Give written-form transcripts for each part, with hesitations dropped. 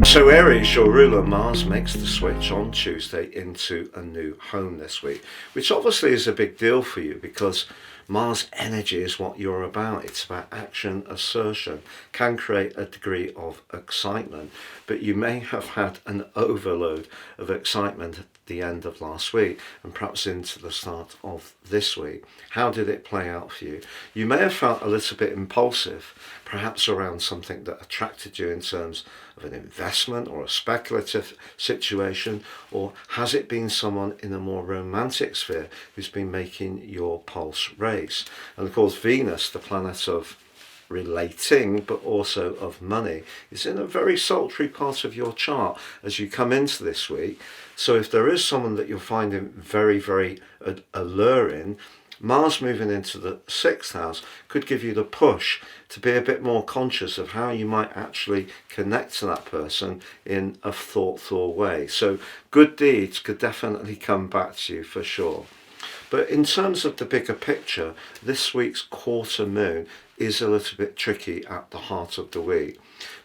So Aries, your ruler Mars, makes the switch on Tuesday into a new home this week, which obviously is a big deal for you because Mars energy is what you're about. It's about action, assertion, can create a degree of excitement, but you may have had an overload of excitement at the end of last week and perhaps into the start of this week. How did it play out for you? You may have felt a little bit impulsive, perhaps around something that attracted you in terms of an investment or a speculative situation, or has it been someone in a more romantic sphere who's been making your pulse race? And of course, Venus, the planet of relating but also of money, is in a very sultry part of your chart as you come into this week. So if there is someone that you're finding very, very alluring, Mars moving into the 6th house could give you the push to be a bit more conscious of how you might actually connect to that person in a thoughtful way. So good deeds could definitely come back to you for sure. But in terms of the bigger picture, this week's quarter moon is a little bit tricky at the heart of the week,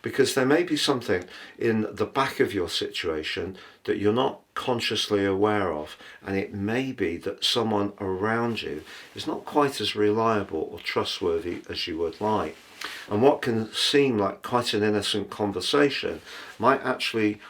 because there may be something in the back of your situation that you're not consciously aware of, and it may be that someone around you is not quite as reliable or trustworthy as you would like. And what can seem like quite an innocent conversation might actually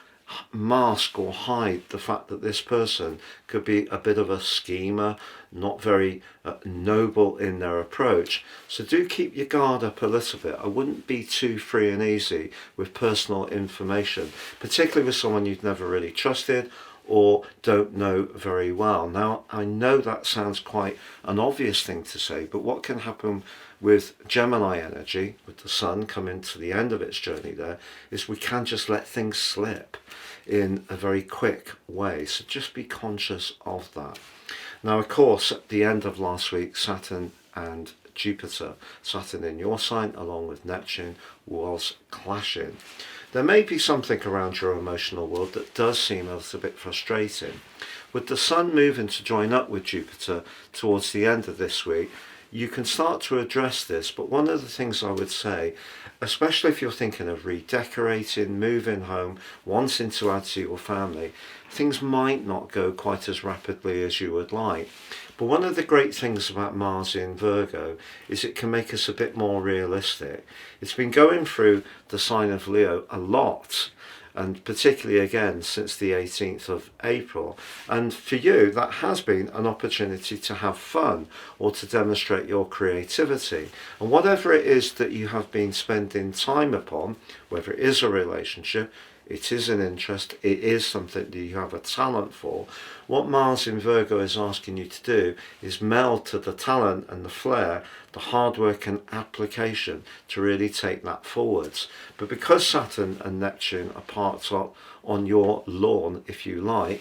mask or hide the fact that this person could be a bit of a schemer, not very noble in their approach. So do keep your guard up a little bit. I wouldn't be too free and easy with personal information, particularly with someone you've never really trusted or don't know very well. Now, I know that sounds quite an obvious thing to say, but what can happen with Gemini energy, with the sun coming to the end of its journey there, is we can just let things slip in a very quick way. So just be conscious of that. Now, of course, at the end of last week, Saturn and Jupiter, Saturn in your sign along with Neptune, was clashing. There may be something around your emotional world that does seem a little bit frustrating. With the sun moving to join up with Jupiter towards the end of this week, you can start to address this, but one of the things I would say, especially if you're thinking of redecorating, moving home, wanting to add to your family, things might not go quite as rapidly as you would like. But one of the great things about Mars in Virgo is it can make us a bit more realistic. It's been going through the sign of Leo a lot, and particularly again since the 18th of April. And for you, that has been an opportunity to have fun or to demonstrate your creativity. And whatever it is that you have been spending time upon, whether it is a relationship, it is an interest, it is something that you have a talent for, what Mars in Virgo is asking you to do is meld to the talent and the flair, the hard work and application to really take that forwards. But because Saturn and Neptune are parked up on your lawn, if you like,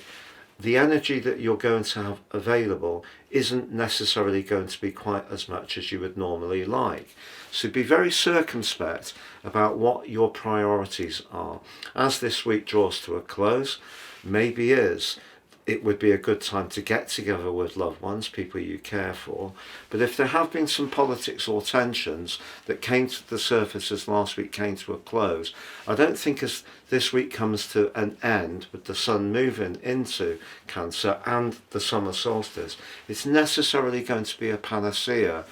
the energy that you're going to have available isn't necessarily going to be quite as much as you would normally like. So be very circumspect about what your priorities are. As this week draws to a close, maybe it would be a good time to get together with loved ones, people you care for. But if there have been some politics or tensions that came to the surface as last week came to a close, I don't think as this week comes to an end with the sun moving into Cancer and the summer solstice, it's necessarily going to be a panacea.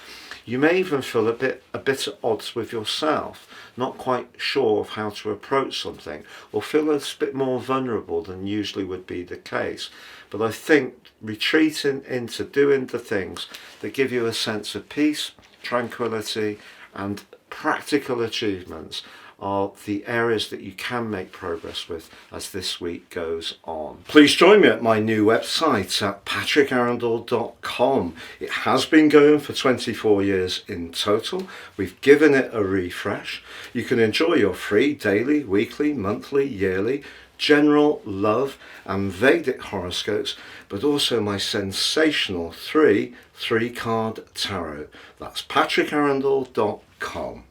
You may even feel a bit at odds with yourself, not quite sure of how to approach something, or feel a bit more vulnerable than usually would be the case. But I think retreating into doing the things that give you a sense of peace, tranquility, and practical achievements are the areas that you can make progress with as this week goes on. Please join me at my new website at patrickarundell.com. It has been going for 24 years in total. We've given it a refresh. You can enjoy your free daily, weekly, monthly, yearly, general, love and Vedic horoscopes, but also my sensational three-card tarot. That's patrickarundell.com.